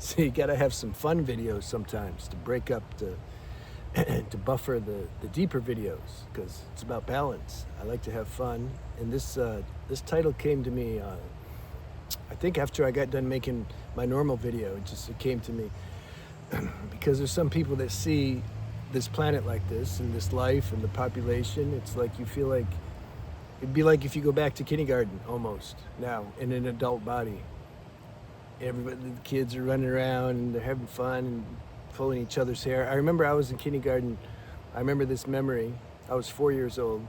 So you got to have some fun videos sometimes to break up the to buffer the deeper videos, because it's about balance. I like to have fun, and this title came to me. I think after I got done making my normal video, it came to me because there's some people that see this planet like this, and this life and the population. It's like you feel like it'd be like if you go back to kindergarten almost now in an adult body. Everybody, the kids are running around and they're having fun and pulling each other's hair. I remember I was in kindergarten. I remember this memory. I was 4 years old.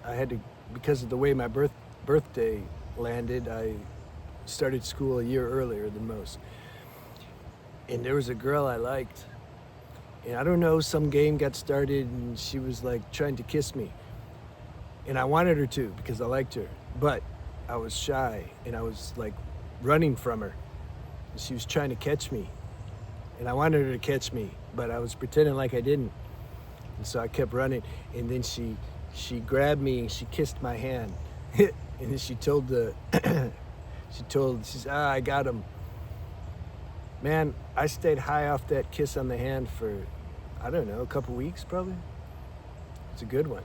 I had to, because of the way my birthday landed, I started school a year earlier than most. And there was a girl I liked. And I don't know, some game got started and she was like trying to kiss me. And I wanted her to because I liked her. But I was shy and I was like running from her. And she was trying to catch me. And I wanted her to catch me, but I was pretending like I didn't. And so I kept running. And then she grabbed me and she kissed my hand. And then she says, I got him. Man, I stayed high off that kiss on the hand for, I don't know, a couple weeks probably. It's a good one.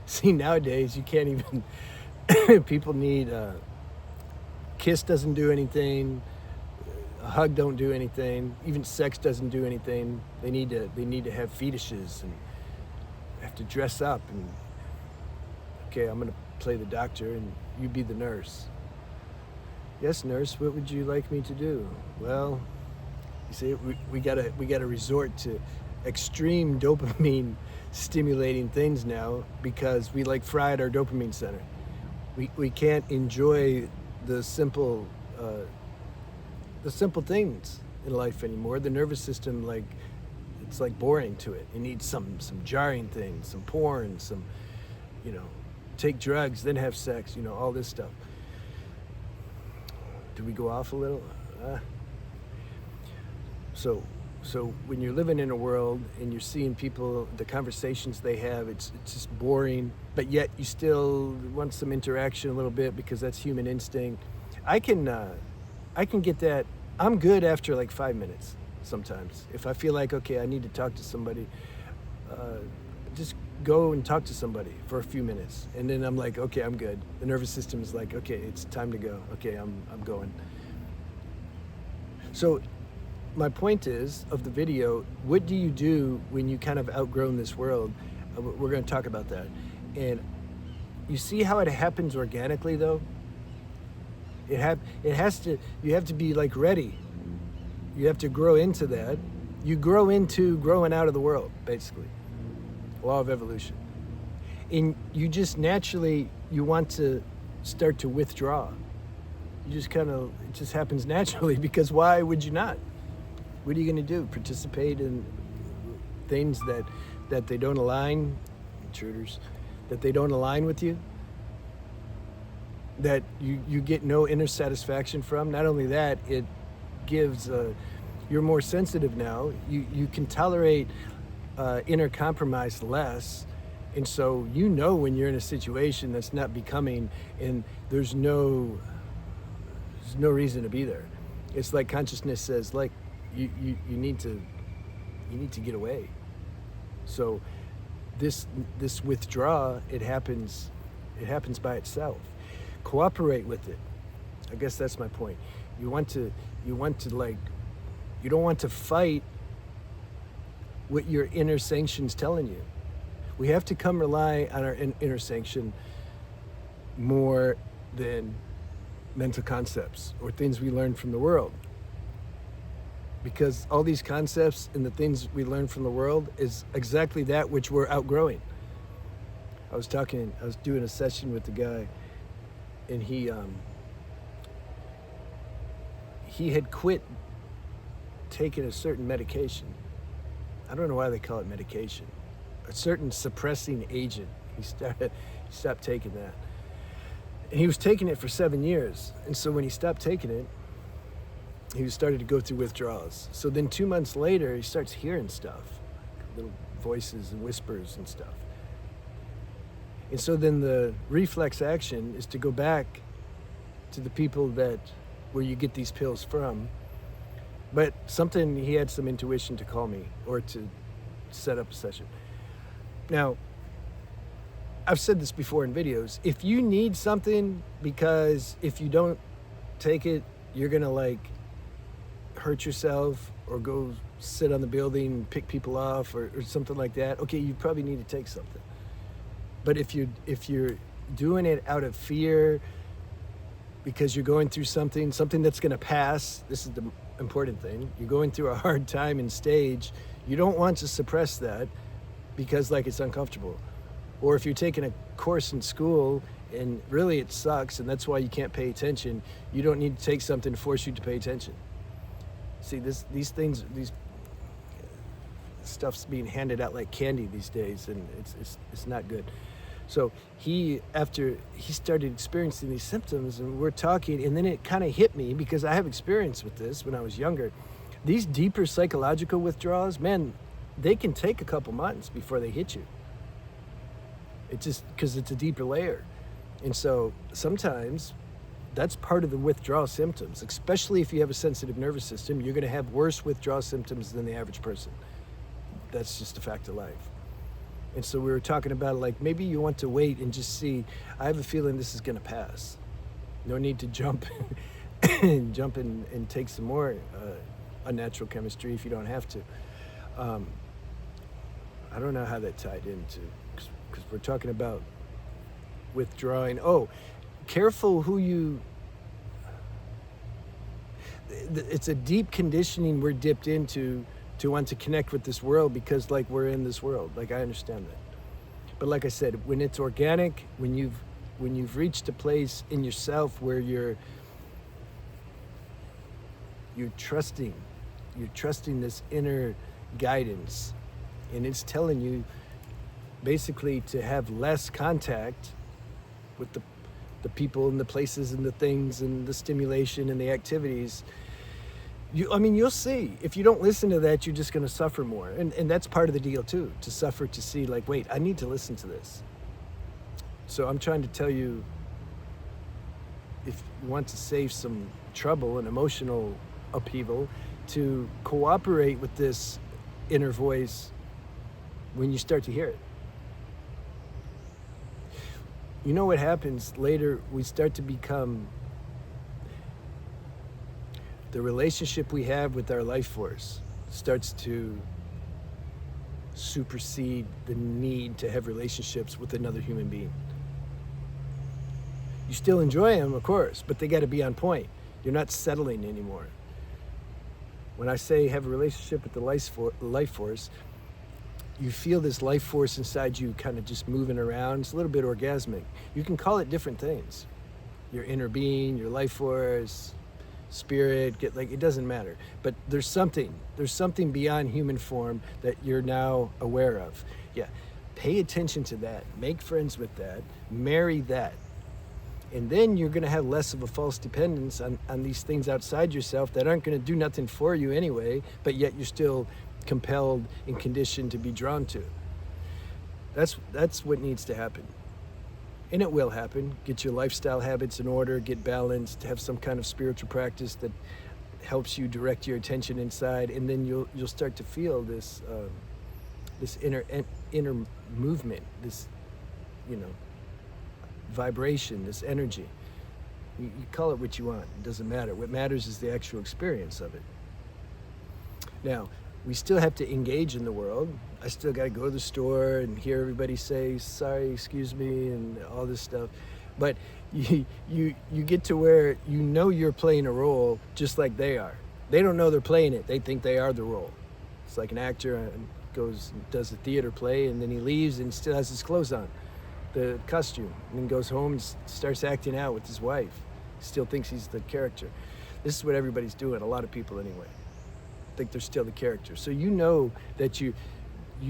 See, nowadays you can't even, people need, kiss doesn't do anything. A hug don't do anything. Even sex doesn't do anything. They need to have fetishes and have to dress up and, okay, I'm gonna play the doctor and you be the nurse. Yes, nurse, what would you like me to do? Well, you see, we gotta resort to extreme dopamine stimulating things now because we like fried our dopamine center. We can't enjoy the simple things in life anymore. The nervous system, like, it's like boring to it. It needs some jarring things, some porn, some, take drugs, then have sex, all this stuff. Did we go off a little? So when you're living in a world and you're seeing people, the conversations they have, it's just boring, but yet you still want some interaction a little bit because that's human instinct. I can get that. I'm good after like 5 minutes sometimes. If I feel like, okay, I need to talk to somebody, just go and talk to somebody for a few minutes. And then I'm like, okay, I'm good. The nervous system is like, okay, it's time to go. Okay, I'm going. So my point is, of the video, what do you do when you kind of outgrown this world? We're going to talk about that. And you see how it happens organically, though? You have to be like ready. You have to grow into that. You grow into growing out of the world, basically. Law of evolution. And you just naturally, you want to start to withdraw. You just it just happens naturally, because why would you not? What are you going to do? Participate in things that they don't align, intruders, that they don't align with you? That you get no inner satisfaction from? Not only that, it gives, you're more sensitive now. You can tolerate inner compromise less. And so when you're in a situation that's not becoming, and there's no reason to be there. It's like consciousness says, like, you need to get away. So this withdrawal, it happens by itself. Cooperate with it. I guess that's my point. You don't want to fight what your inner sanction's telling you. We have to rely on our inner sanction more than mental concepts or things we learn from the world. Because all these concepts and the things we learn from the world is exactly that which we're outgrowing. I was doing a session with the guy, and he had quit taking a certain medication. I don't know why they call it medication. A certain suppressing agent. He stopped taking that. And he was taking it for 7 years. And so when he stopped taking it, he started to go through withdrawals. So then 2 months later, he starts hearing stuff, little voices and whispers and stuff. And so then the reflex action is to go back to the people where you get these pills from, But something, he had some intuition to call me or to set up a session. Now, I've said this before in videos. If you need something, because if you don't take it, you're gonna like hurt yourself or go sit on the building and pick people off or something like that, okay, you probably need to take something. But if you're doing it out of fear because you're going through something that's gonna pass, this is the important thing, you're going through a hard time in stage, you don't want to suppress that because like it's uncomfortable. Or if you're taking a course in school and really it sucks and that's why you can't pay attention, you don't need to take something to force you to pay attention. See, these things, stuff's being handed out like candy these days, and it's not good. So after he started experiencing these symptoms, and we're talking, and then it kind of hit me because I have experience with this when I was younger. These deeper psychological withdrawals, man, they can take a couple months before they hit you. It's just because it's a deeper layer. And so sometimes that's part of the withdrawal symptoms, especially if you have a sensitive nervous system. You're going to have worse withdrawal symptoms than the average person. That's just a fact of life. And so we were talking about, like, maybe you want to wait and just see, I have a feeling this is going to pass. No need to jump and take some more unnatural chemistry if you don't have to. I don't know how that tied into, because we're talking about withdrawing. Oh, careful who you, it's a deep conditioning we're dipped into to want to connect with this world because like we're in this world. Like I understand that. But like I said, when it's organic, when you've reached a place in yourself where you're trusting this inner guidance, and it's telling you basically to have less contact with the people and the places and the things and the stimulation and the activities, you'll see. If you don't listen to that, you're just going to suffer more. And that's part of the deal too, to suffer, to see like, wait, I need to listen to this. So I'm trying to tell you, if you want to save some trouble and emotional upheaval, to cooperate with this inner voice when you start to hear it. You know what happens later? We start to become, the relationship we have with our life force starts to supersede the need to have relationships with another human being. You still enjoy them, of course, but they got to be on point. You're not settling anymore. When I say have a relationship with the life force, you feel this life force inside you kind of just moving around. It's a little bit orgasmic. You can call it different things. Your inner being, your life force, spirit, it doesn't matter. But there's something beyond human form that you're now aware of. Yeah, pay attention to that. Make friends with that. Marry that. And then you're going to have less of a false dependence on these things outside yourself that aren't going to do nothing for you anyway, but yet you're still compelled and conditioned to be drawn to. That's what needs to happen. And it will happen. Get your lifestyle habits in order, get balanced, have some kind of spiritual practice that helps you direct your attention inside, and then you'll start to feel this inner movement, this vibration, this energy. You call it what you want. It doesn't matter. What matters is the actual experience of it. Now, we still have to engage in the world. I still got to go to the store and hear everybody say, sorry, excuse me, and all this stuff. But you get to where you're playing a role just like they are. They don't know they're playing it. They think they are the role. It's like an actor goes and does a theater play, and then he leaves and still has his clothes on, the costume, and then goes home and starts acting out with his wife. Still thinks he's the character. This is what everybody's doing, a lot of people anyway. Think they're still the character. So you know that you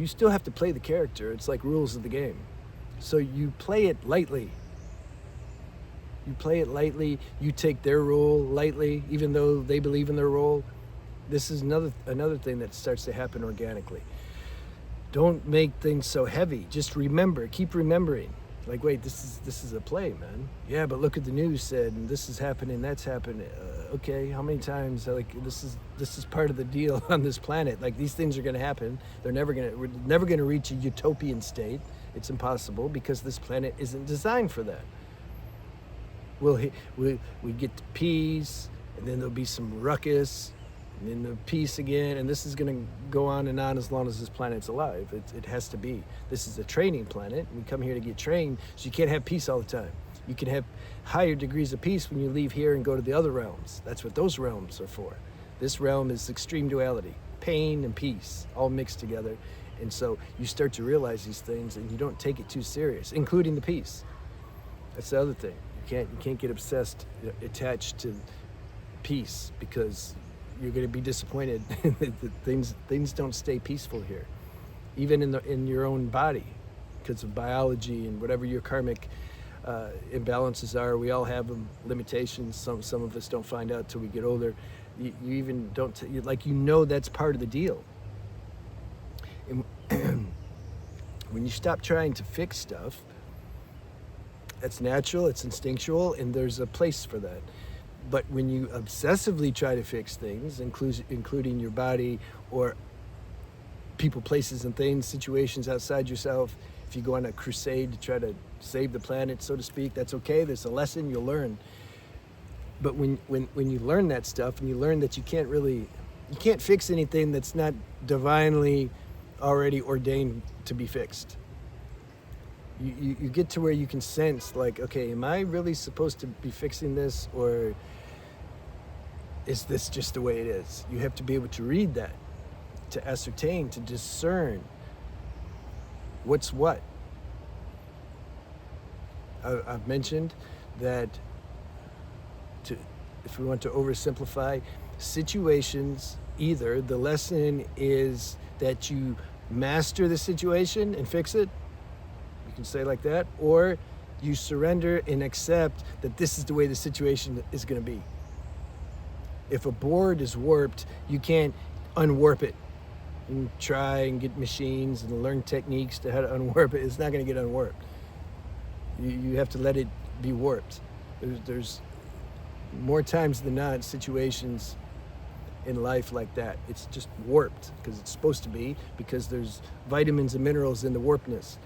still have to play the character. It's like rules of the game. So you play it lightly. You play it lightly. You take their role lightly, even though they believe in their role. This is another thing that starts to happen organically. Don't make things so heavy. Just remember, keep remembering. Like, wait, this is a play, man. Yeah, but look at the news said, and this is happening, that's happening. Okay, how many times? Like, this is part of the deal on this planet. Like, these things are going to happen. We're never going to reach a utopian state. It's impossible because this planet isn't designed for that. We get to peace, and then there'll be some ruckus, and then the peace again, and this is going to go on and on as long as this planet's alive. It has to be. This is a training planet. We come here to get trained, so you can't have peace all the time. You can have higher degrees of peace when you leave here and go to the other realms. That's what those realms are for. This realm is extreme duality, pain and peace, all mixed together. And so you start to realize these things, and you don't take it too serious, including the peace. That's the other thing. You can't get obsessed, attached to peace, because you're going to be disappointed. things don't stay peaceful here, even in your own body, because of biology and whatever your karmic imbalances are. We all have them, limitations. Some of us don't find out till we get older. You even don't that's part of the deal. And when you stop trying to fix stuff, that's natural, it's instinctual, and there's a place for that. But when you obsessively try to fix things, including your body or people, places, and things, situations outside yourself, if you go on a crusade to try to save the planet, so to speak, that's okay. There's a lesson you'll learn. But when you learn that stuff, and you learn that you can't fix anything that's not divinely already ordained to be fixed. You get to where you can sense, like, okay, am I really supposed to be fixing this, or is this just the way it is? You have to be able to read that, to ascertain, to discern what's what. I've mentioned that, if we want to oversimplify, situations, either the lesson is that you master the situation and fix it, you can say like that, or you surrender and accept that this is the way the situation is going to be. If a board is warped, you can't unwarp it. You can try and get machines and learn techniques to how to unwarp it. It's not going to get unwarped. You have to let it be warped. There's more times than not situations in life like that. It's just warped because it's supposed to be, because there's vitamins and minerals in the warpness,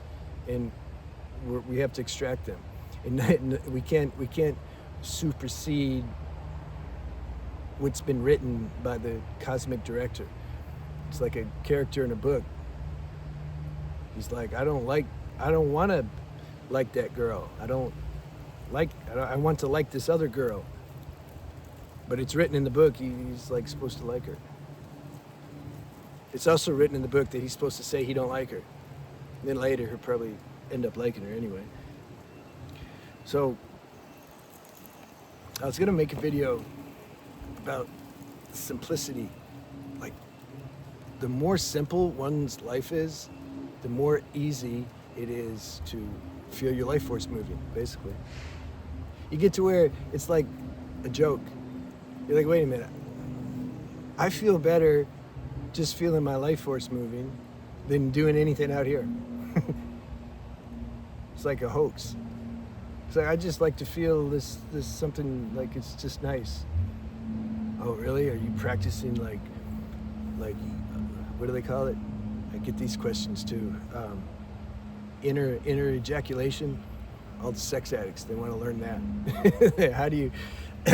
and we have to extract them. And we can't supersede what's been written by the cosmic director. It's like a character in a book. He's like, I don't want to like that girl. I want to like this other girl. But it's written in the book, he's like supposed to like her. It's also written in the book that he's supposed to say he don't like her. And then later he'll probably end up liking her anyway. So I was gonna make a video about simplicity. Like, the more simple one's life is, the more easy it is to feel your life force moving, basically. You get to where it's like a joke. You're like, wait a minute, I feel better just feeling my life force moving than doing anything out here. It's like a hoax. It's like, I just like to feel this something, like it's just nice. Oh, really? Are you practicing like what do they call it? I get these questions too. Inner ejaculation. All the sex addicts, they want to learn that. How do you?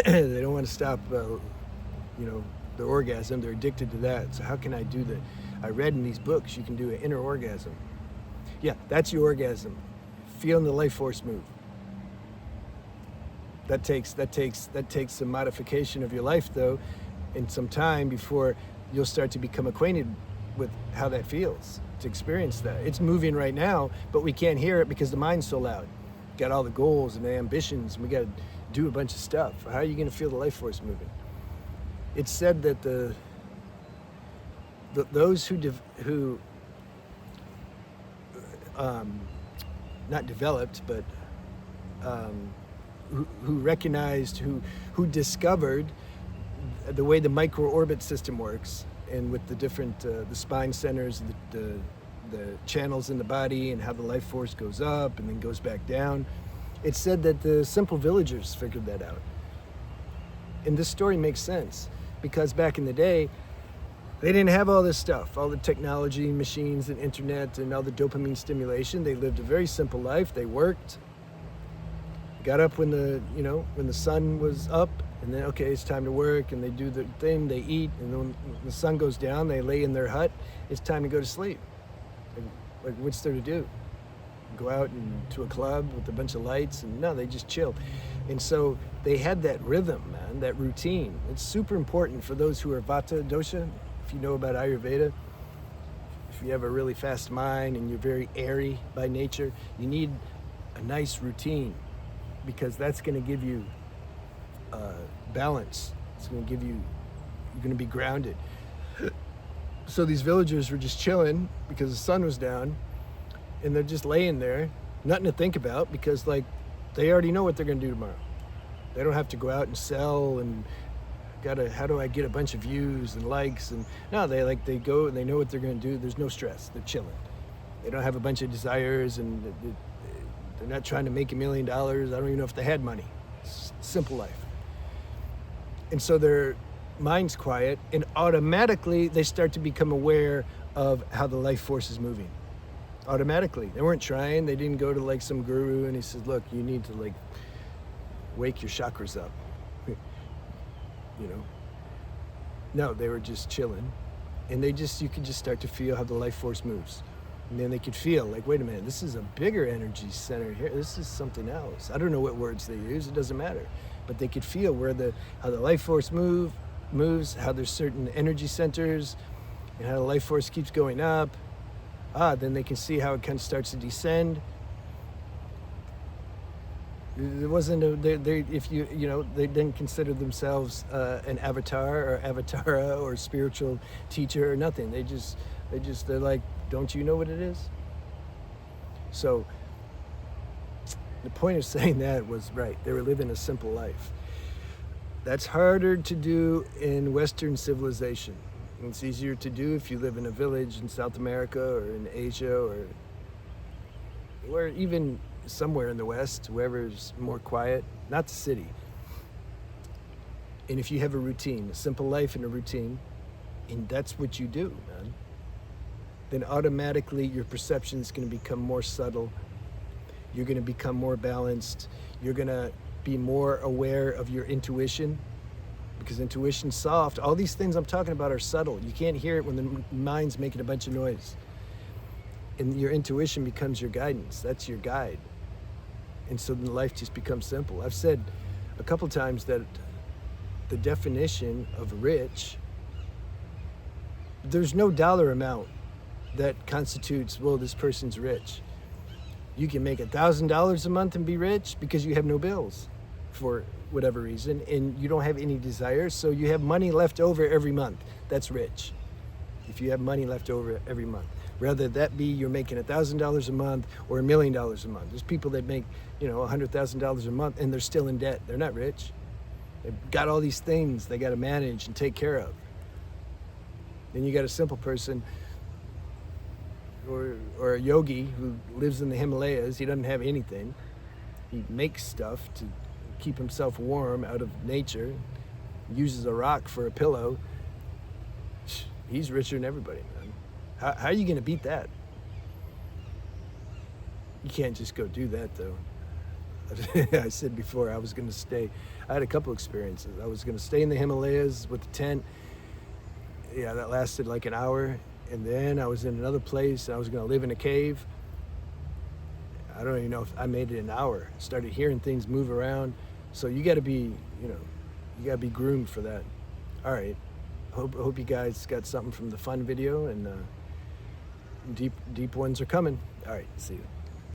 They don't want to stop, their orgasm. They're addicted to that. So how can I do that? I read in these books you can do an inner orgasm. Yeah, that's your orgasm. Feeling the life force move. That takes some modification of your life, though, and some time before you'll start to become acquainted with how that feels, to experience that. It's moving right now, but we can't hear it because the mind's so loud. Got all the goals and the ambitions, and we got to do a bunch of stuff. How are you going to feel the life force moving? It's said that those who not developed, but who recognized, who discovered the way the micro-orbit system works, and with the different the spine centers, the the channels in the body and how the life force goes up and then goes back down. It's said that the simple villagers figured that out. And this story makes sense because back in the day, they didn't have all this stuff, all the technology, machines and internet and all the dopamine stimulation. They lived a very simple life. They worked, got up when the sun was up, and then, okay, it's time to work, and they do the thing, they eat, and then when the sun goes down, they lay in their hut, it's time to go to sleep. Like what's there to do? Go out and to a club with a bunch of lights, and no, they just chill. And so they had that rhythm, man, that routine. It's super important for those who are Vata dosha. If you know about Ayurveda, if you have a really fast mind and you're very airy by nature, you need a nice routine because that's going to give you balance. It's going to give you, you're going to be grounded. So these villagers were just chilling because the sun was down, and they're just laying there, nothing to think about because like they already know what they're going to do tomorrow. They don't have to go out and sell and how do I get a bunch of views and likes, and no, they go and they know what they're going to do. There's no stress. They're chilling. They don't have a bunch of desires, and they're not trying to make $1 million. I don't even know if they had money. It's simple life. And so their mind's quiet, and automatically they start to become aware of how the life force is moving. Automatically. They weren't trying. They didn't go to like some guru and he says, look, you need to like wake your chakras up. No, they were just chilling, and you could just start to feel how the life force moves. And then they could feel like, wait a minute, this is a bigger energy center here. This is something else. I don't know what words they use. It doesn't matter. But they could feel how the life force moves, how there's certain energy centers, and how the life force keeps going up. Then they can see how it kind of starts to descend. It wasn't they didn't consider themselves an avatar or avatara or spiritual teacher or nothing. They're like, don't you know what it is? So the point of saying that was right. They were living a simple life. That's harder to do in Western civilization. It's easier to do if you live in a village in South America or in Asia or even somewhere in the West, wherever's more quiet, not the city. And if you have a routine, a simple life and a routine, and that's what you do, man, then automatically your perception is going to become more subtle. You're going to become more balanced. You're going to be more aware of your intuition, because intuition's soft. All these things I'm talking about are subtle. You can't hear it when the mind's making a bunch of noise. And your intuition becomes your guidance. That's your guide. And so then life just becomes simple. I've said a couple times that the definition of rich, there's no dollar amount that constitutes, well, this person's rich. You can make $1,000 a month and be rich because you have no bills for whatever reason, and you don't have any desires, so you have money left over every month. That's rich. If you have money left over every month. Rather that be you're making $1,000 a month or $1 million a month. There's people that make, $100,000 a month and they're still in debt. They're not rich. They've got all these things they got to manage and take care of. Then you got a simple person or a yogi who lives in the Himalayas. He doesn't have anything. He makes stuff to keep himself warm out of nature, uses a rock for a pillow. He's richer than everybody, man. How are you going to beat that? You can't just go do that, though. I said before, I had a couple experiences. I was going to stay in the Himalayas with the tent. Yeah, that lasted like an hour. And then I was in another place. I was going to live in a cave. I don't even know if I made it an hour. Started hearing things move around. So you got to be, you got to be groomed for that. All right. Hope you guys got something from the fun video, and deep ones are coming. All right, see you.